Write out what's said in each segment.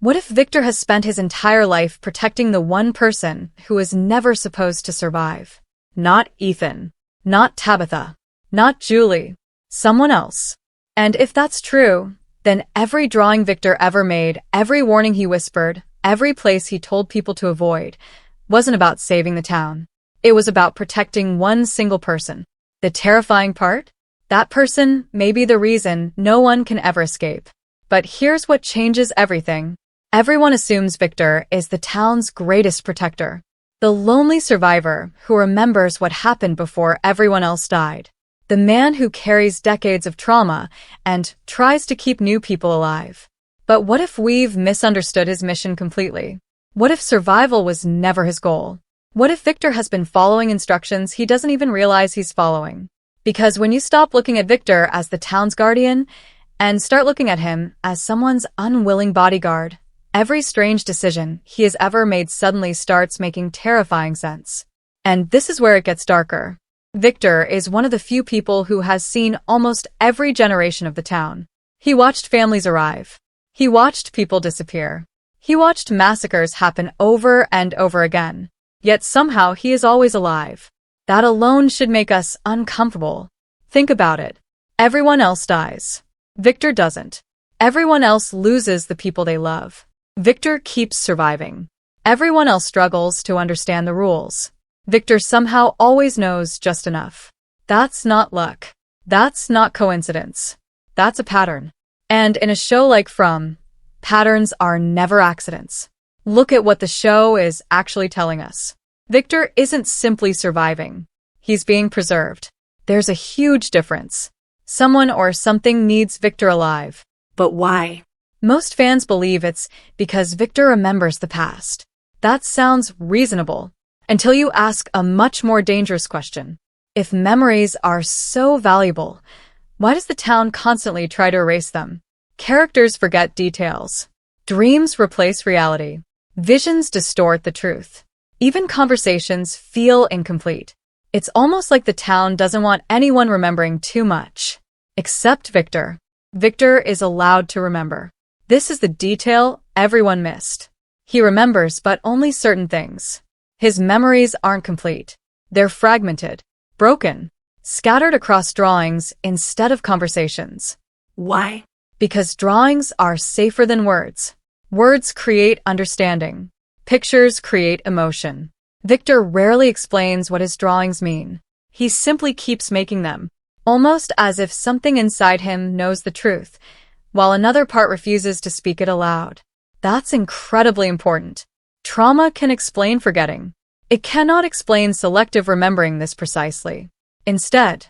What if Victor has spent his entire life protecting the one person who was never supposed to survive? Not Ethan. Not Tabitha. Not Julie. Someone else. And if that's true, then every drawing Victor ever made, every warning he whispered, every place he told people to avoid, wasn't about saving the town. It was about protecting one single person. The terrifying part? That person may be the reason no one can ever escape. But here's what changes everything. Everyone assumes Victor is the town's greatest protector. The lonely survivor who remembers what happened before everyone else died. The man who carries decades of trauma and tries to keep new people alive. But what if we've misunderstood his mission completely? What if survival was never his goal? What if Victor has been following instructions he doesn't even realize he's following? Because when you stop looking at Victor as the town's guardian and start looking at him as someone's unwilling bodyguard, every strange decision he has ever made suddenly starts making terrifying sense. And this is where it gets darker. Victor is one of the few people who has seen almost every generation of the town. He watched families arrive. He watched people disappear. He watched massacres happen over and over again. Yet somehow he is always alive. That alone should make us uncomfortable. Think about it. Everyone else dies. Victor doesn't. Everyone else loses the people they love. Victor keeps surviving. Everyone else struggles to understand the rules. Victor somehow always knows just enough. That's not luck. That's not coincidence. That's a pattern. And in a show like From, patterns are never accidents. Look at what the show is actually telling us. Victor isn't simply surviving. He's being preserved. There's a huge difference. Someone or something needs Victor alive. But why? Most fans believe it's because Victor remembers the past. That sounds reasonable, until you ask a much more dangerous question. If memories are so valuable, why does the town constantly try to erase them? Characters forget details. Dreams replace reality. Visions distort the truth. Even conversations feel incomplete. It's almost like the town doesn't want anyone remembering too much. Except Victor. Victor is allowed to remember. This is the detail everyone missed. He remembers, but only certain things. His memories aren't complete. They're fragmented, broken, scattered across drawings instead of conversations. Why? Because drawings are safer than words. Words create understanding. Pictures create emotion. Victor rarely explains what his drawings mean. He simply keeps making them, almost as if something inside him knows the truth, while another part refuses to speak it aloud. That's incredibly important. Trauma can explain forgetting. It cannot explain selective remembering this precisely. Instead,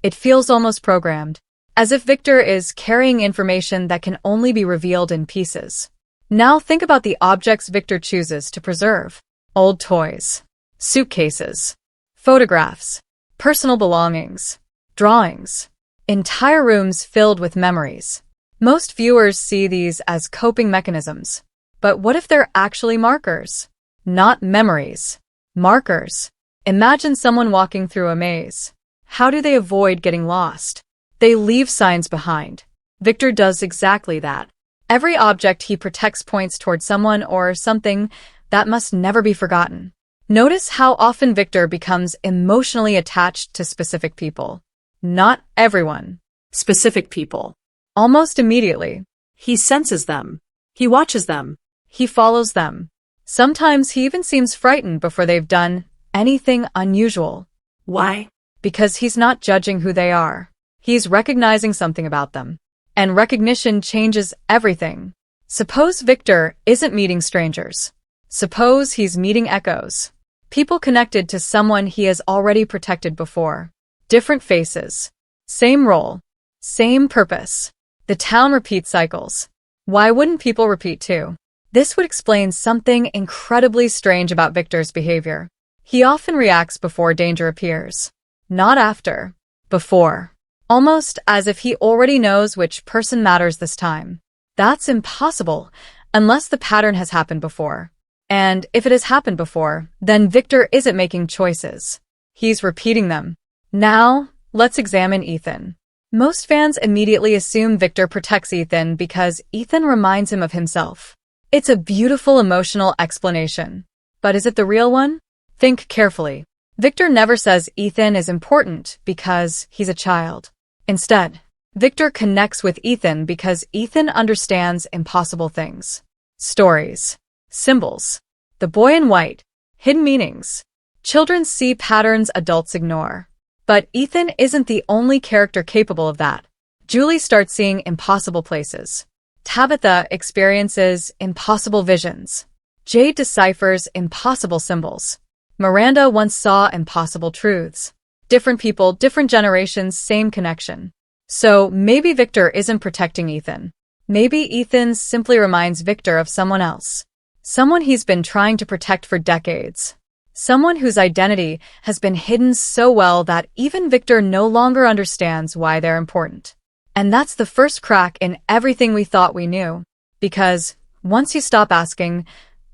it feels almost programmed, as if Victor is carrying information that can only be revealed in pieces. Now think about the objects Victor chooses to preserve. Old toys, suitcases, photographs, personal belongings, drawings, entire rooms filled with memories. Most viewers see these as coping mechanisms. But what if they're actually markers? Not memories. Markers. Imagine someone walking through a maze. How do they avoid getting lost? They leave signs behind. Victor does exactly that. Every object he protects points toward someone or something that must never be forgotten. Notice how often Victor becomes emotionally attached to specific people. Not everyone. Specific people. Almost immediately. He senses them. He watches them. He follows them. Sometimes he even seems frightened before they've done anything unusual. Why? Because he's not judging who they are. He's recognizing something about them. And recognition changes everything. Suppose Victor isn't meeting strangers. Suppose he's meeting echoes. People connected to someone he has already protected before. Different faces. Same role. Same purpose. The town repeats cycles. Why wouldn't people repeat too? This would explain something incredibly strange about Victor's behavior. He often reacts before danger appears. Not after. Before. Almost as if he already knows which person matters this time. That's impossible, unless the pattern has happened before. And if it has happened before, then Victor isn't making choices. He's repeating them. Now, let's examine Ethan. Most fans immediately assume Victor protects Ethan because Ethan reminds him of himself. It's a beautiful emotional explanation. But is it the real one? Think carefully. Victor never says Ethan is important because he's a child. Instead, Victor connects with Ethan because Ethan understands impossible things. Stories. Symbols. The boy in white. Hidden meanings. Children see patterns adults ignore. But Ethan isn't the only character capable of that. Julie starts seeing impossible places. Tabitha experiences impossible visions. Jade deciphers impossible symbols. Miranda once saw impossible truths. Different people, different generations, same connection. So maybe Victor isn't protecting Ethan. Maybe Ethan simply reminds Victor of someone else. Someone he's been trying to protect for decades. Someone whose identity has been hidden so well that even Victor no longer understands why they're important. And that's the first crack in everything we thought we knew. Because once you stop asking,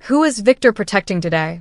who is Victor protecting today?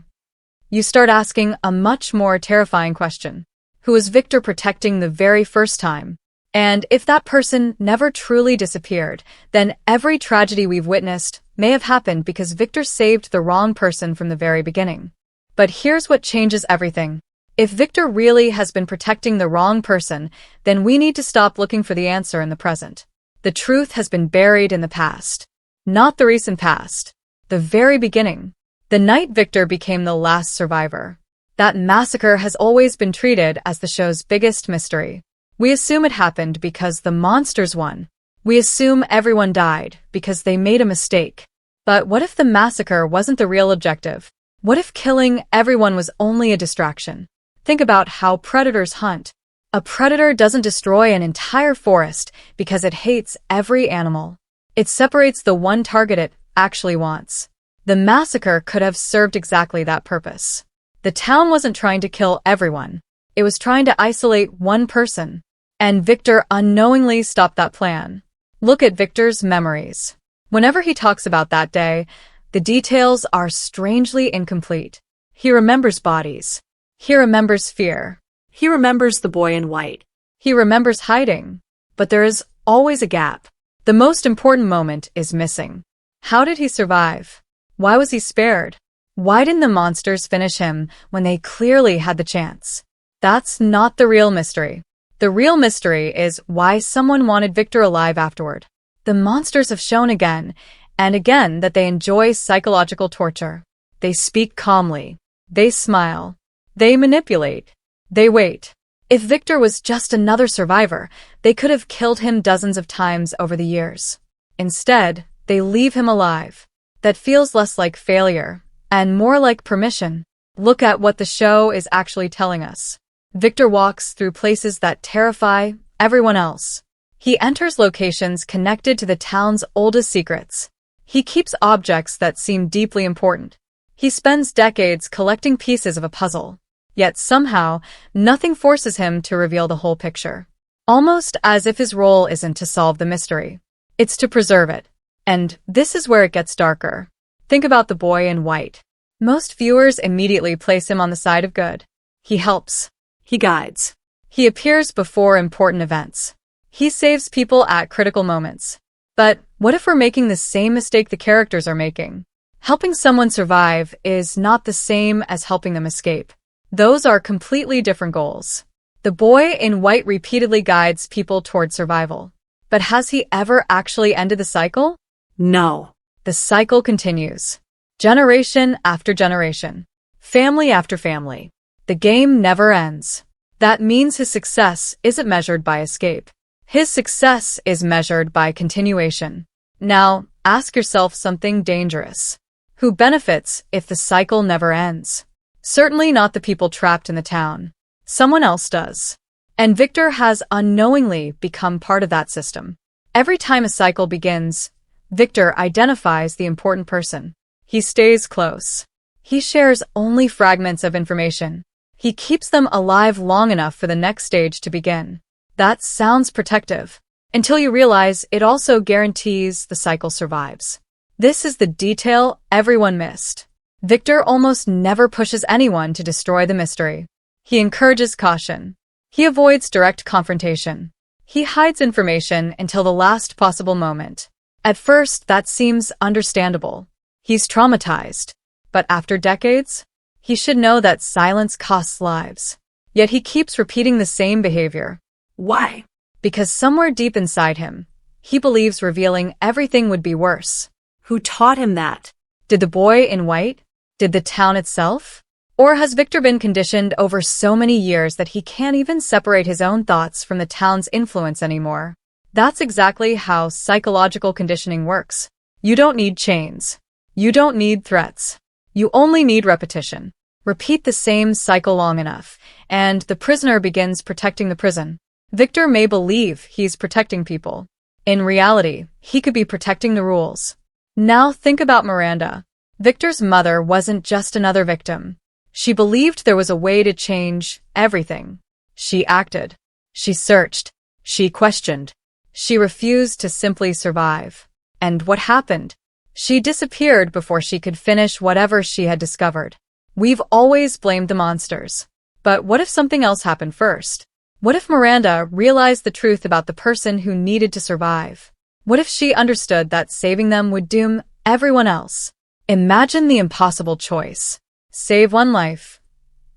You start asking a much more terrifying question. Who is Victor protecting the very first time? And if that person never truly disappeared, then every tragedy we've witnessed may have happened because Victor saved the wrong person from the very beginning. But here's what changes everything. If Victor really has been protecting the wrong person, then we need to stop looking for the answer in the present. The truth has been buried in the past. Not the recent past. The very beginning. The night Victor became the last survivor. That massacre has always been treated as the show's biggest mystery. We assume it happened because the monsters won. We assume everyone died because they made a mistake. But what if the massacre wasn't the real objective? What if killing everyone was only a distraction? Think about how predators hunt. A predator doesn't destroy an entire forest because it hates every animal. It separates the one target it actually wants. The massacre could have served exactly that purpose. The town wasn't trying to kill everyone. It was trying to isolate one person. And Victor unknowingly stopped that plan. Look at Victor's memories. Whenever he talks about that day, the details are strangely incomplete. He remembers bodies. He remembers fear. He remembers the boy in white. He remembers hiding. But there is always a gap. The most important moment is missing. How did he survive? Why was he spared? Why didn't the monsters finish him when they clearly had the chance? That's not the real mystery. The real mystery is why someone wanted Victor alive afterward. The monsters have shown again and again that they enjoy psychological torture. They speak calmly. They smile. They manipulate. They wait. If Victor was just another survivor, they could have killed him dozens of times over the years. Instead, they leave him alive. That feels less like failure and more like permission. Look at what the show is actually telling us. Victor walks through places that terrify everyone else. He enters locations connected to the town's oldest secrets. He keeps objects that seem deeply important. He spends decades collecting pieces of a puzzle. Yet somehow, nothing forces him to reveal the whole picture. Almost as if his role isn't to solve the mystery. It's to preserve it. And this is where it gets darker. Think about the boy in white. Most viewers immediately place him on the side of good. He helps. He guides. He appears before important events. He saves people at critical moments. But what if we're making the same mistake the characters are making? Helping someone survive is not the same as helping them escape. Those are completely different goals. The boy in white repeatedly guides people toward survival. But has he ever actually ended the cycle? No. The cycle continues. Generation after generation. Family after family. The game never ends. That means his success isn't measured by escape. His success is measured by continuation. Now, ask yourself something dangerous. Who benefits if the cycle never ends? Certainly not the people trapped in the town. Someone else does. And Victor has unknowingly become part of that system. Every time a cycle begins, Victor identifies the important person. He stays close. He shares only fragments of information. He keeps them alive long enough for the next stage to begin. That sounds protective, until you realize it also guarantees the cycle survives. This is the detail everyone missed. Victor almost never pushes anyone to destroy the mystery. He encourages caution. He avoids direct confrontation. He hides information until the last possible moment. At first, that seems understandable. He's traumatized. But after decades, he should know that silence costs lives. Yet he keeps repeating the same behavior. Why? Because somewhere deep inside him, he believes revealing everything would be worse. Who taught him that? Did the boy in white? Did the town itself? Or has Victor been conditioned over so many years that he can't even separate his own thoughts from the town's influence anymore? That's exactly how psychological conditioning works. You don't need chains. You don't need threats. You only need repetition. Repeat the same cycle long enough, and the prisoner begins protecting the prison. Victor may believe he's protecting people. In reality, he could be protecting the rules. Now think about Miranda. Victor's mother wasn't just another victim. She believed there was a way to change everything. She acted. She searched. She questioned. She refused to simply survive. And what happened? She disappeared before she could finish whatever she had discovered. We've always blamed the monsters. But what if something else happened first? What if Miranda realized the truth about the person who needed to survive? What if she understood that saving them would doom everyone else? Imagine the impossible choice. Save one life,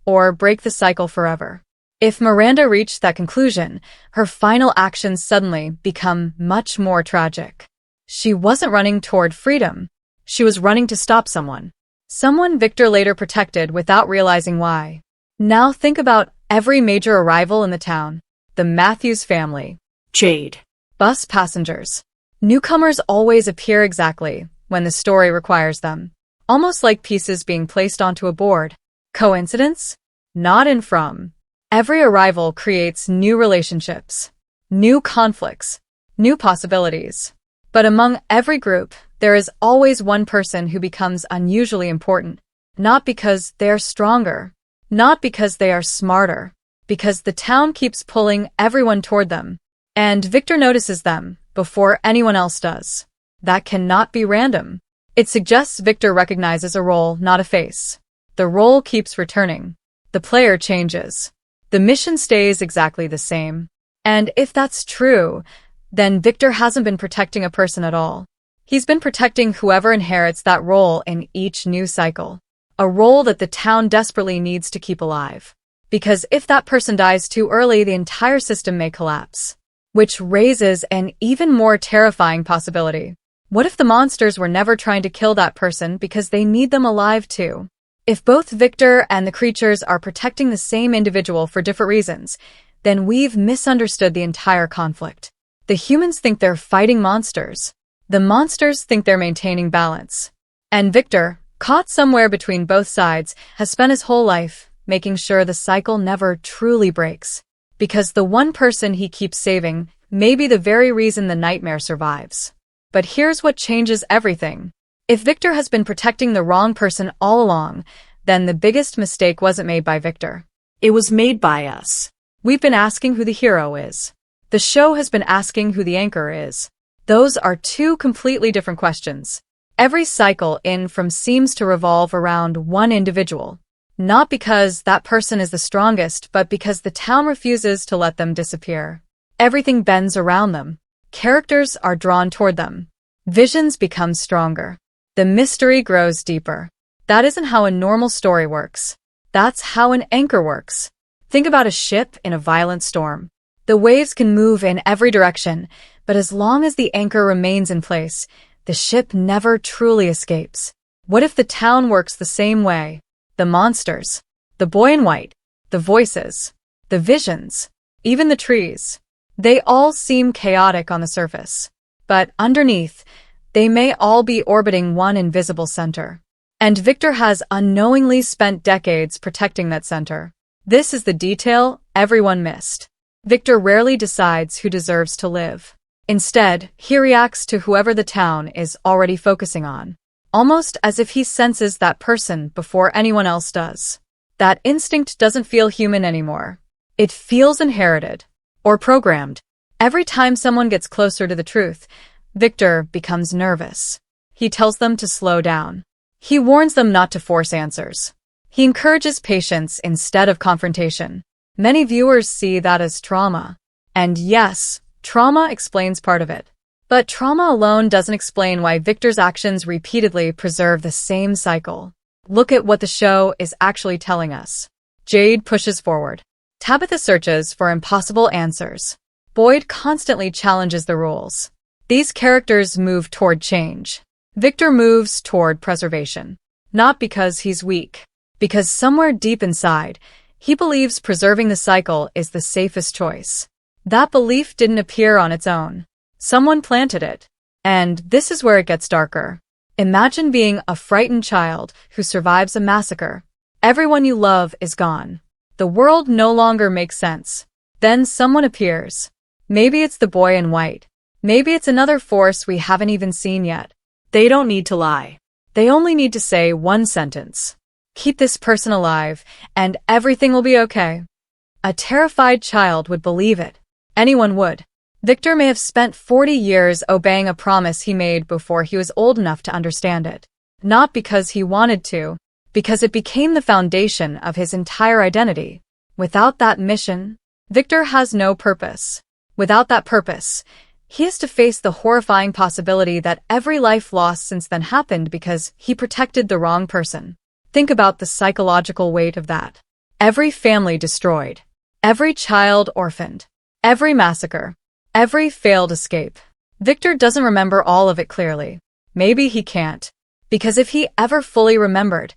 or break the cycle forever. If Miranda reached that conclusion, her final actions suddenly become much more tragic. She wasn't running toward freedom. She was running to stop someone. Someone Victor later protected without realizing why. Now think about every major arrival in the town. The Matthews family. Jade. Bus passengers. Newcomers always appear exactly when the story requires them. Almost like pieces being placed onto a board. Coincidence? Not in From. Every arrival creates new relationships, new conflicts, new possibilities. But among every group, there is always one person who becomes unusually important. Not because they're stronger, not because they are smarter, because the town keeps pulling everyone toward them. And Victor notices them before anyone else does. That cannot be random. It suggests Victor recognizes a role, not a face. The role keeps returning. The player changes. The mission stays exactly the same. And if that's true, then Victor hasn't been protecting a person at all. He's been protecting whoever inherits that role in each new cycle. A role that the town desperately needs to keep alive. Because if that person dies too early, the entire system may collapse. Which raises an even more terrifying possibility. What if the monsters were never trying to kill that person because they need them alive too? If both Victor and the creatures are protecting the same individual for different reasons, then we've misunderstood the entire conflict. The humans think they're fighting monsters. The monsters think they're maintaining balance. And Victor, caught somewhere between both sides, has spent his whole life making sure the cycle never truly breaks. Because the one person he keeps saving may be the very reason the nightmare survives. But here's what changes everything. If Victor has been protecting the wrong person all along, then the biggest mistake wasn't made by Victor. It was made by us. We've been asking who the hero is. The show has been asking who the anchor is. Those are two completely different questions. Every cycle in From seems to revolve around one individual. Not because that person is the strongest, but because the town refuses to let them disappear. Everything bends around them. Characters are drawn toward them. Visions become stronger. The mystery grows deeper. That isn't how a normal story works. That's how an anchor works. Think about a ship in a violent storm. The waves can move in every direction, but as long as the anchor remains in place, the ship never truly escapes. What if the town works the same way? The monsters, the boy in white, the voices, the visions, even the trees. They all seem chaotic on the surface. But underneath, they may all be orbiting one invisible center. And Victor has unknowingly spent decades protecting that center. This is the detail everyone missed. Victor rarely decides who deserves to live. Instead, he reacts to whoever the town is already focusing on. Almost as if he senses that person before anyone else does. That instinct doesn't feel human anymore. It feels inherited. Or programmed. Every time someone gets closer to the truth, Victor becomes nervous. He tells them to slow down. He warns them not to force answers. He encourages patience instead of confrontation. Many viewers see that as trauma. And yes, trauma explains part of it. But trauma alone doesn't explain why Victor's actions repeatedly preserve the same cycle. Look at what the show is actually telling us. Jade pushes forward. Tabitha searches for impossible answers. Boyd constantly challenges the rules. These characters move toward change. Victor moves toward preservation. Not because he's weak, because somewhere deep inside, he believes preserving the cycle is the safest choice. That belief didn't appear on its own. Someone planted it. And this is where it gets darker. Imagine being a frightened child who survives a massacre. Everyone you love is gone. The world no longer makes sense. Then someone appears. Maybe it's the boy in white. Maybe it's another force we haven't even seen yet. They don't need to lie. They only need to say one sentence. Keep this person alive, and everything will be okay. A terrified child would believe it. Anyone would. Victor may have spent 40 years obeying a promise he made before he was old enough to understand it. Not because he wanted to, because it became the foundation of his entire identity. Without that mission, Victor has no purpose. Without that purpose, he has to face the horrifying possibility that every life lost since then happened because he protected the wrong person. Think about the psychological weight of that. Every family destroyed. Every child orphaned. Every massacre. Every failed escape. Victor doesn't remember all of it clearly. Maybe he can't. Because if he ever fully remembered,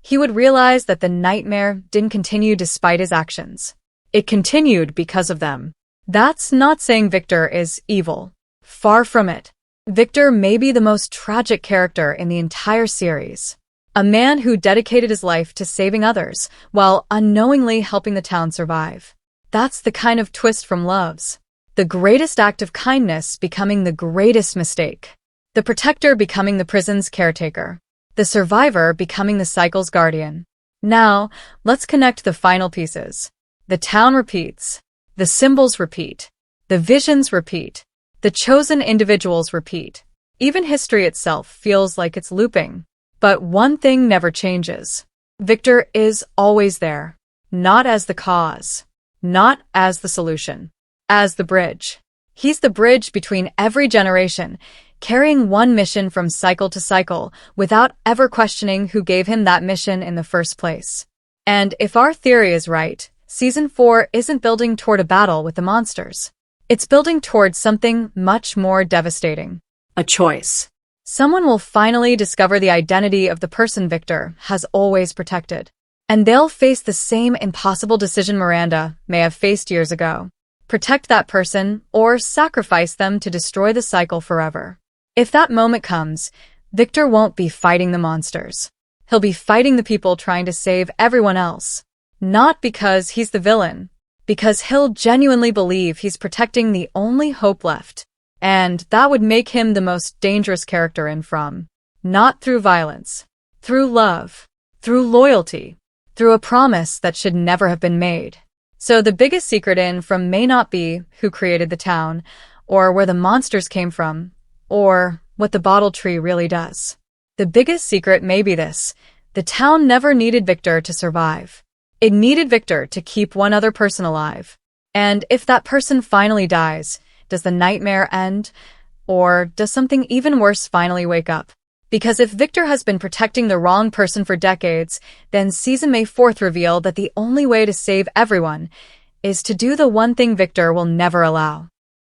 he would realize that the nightmare didn't continue despite his actions. It continued because of them. That's not saying Victor is evil. Far from it. Victor may be the most tragic character in the entire series. A man who dedicated his life to saving others while unknowingly helping the town survive. That's the kind of twist from Loves. The greatest act of kindness becoming the greatest mistake. The protector becoming the prison's caretaker. The survivor becoming the cycle's guardian. Now, let's connect the final pieces. The town repeats. The symbols repeat. The visions repeat. The chosen individuals repeat. Even history itself feels like it's looping. But one thing never changes. Victor is always there. Not as the cause. Not as the solution. As the bridge. He's the bridge between every generation, carrying one mission from cycle to cycle without ever questioning who gave him that mission in the first place. And if our theory is right, Season 4 isn't building toward a battle with the monsters. It's building toward something much more devastating. A choice. Someone will finally discover the identity of the person Victor has always protected. And they'll face the same impossible decision Miranda may have faced years ago. Protect that person or sacrifice them to destroy the cycle forever. If that moment comes, Victor won't be fighting the monsters. He'll be fighting the people trying to save everyone else. Not because he's the villain, because he'll genuinely believe he's protecting the only hope left. And that would make him the most dangerous character in From. Not through violence, through love, through loyalty, through a promise that should never have been made. So the biggest secret in From may not be who created the town, or where the monsters came from, or what the bottle tree really does. The biggest secret may be this: the town never needed Victor to survive. It needed Victor to keep one other person alive. And if that person finally dies, does the nightmare end? Or does something even worse finally wake up? Because if Victor has been protecting the wrong person for decades, then Season May 4th reveal that the only way to save everyone is to do the one thing Victor will never allow.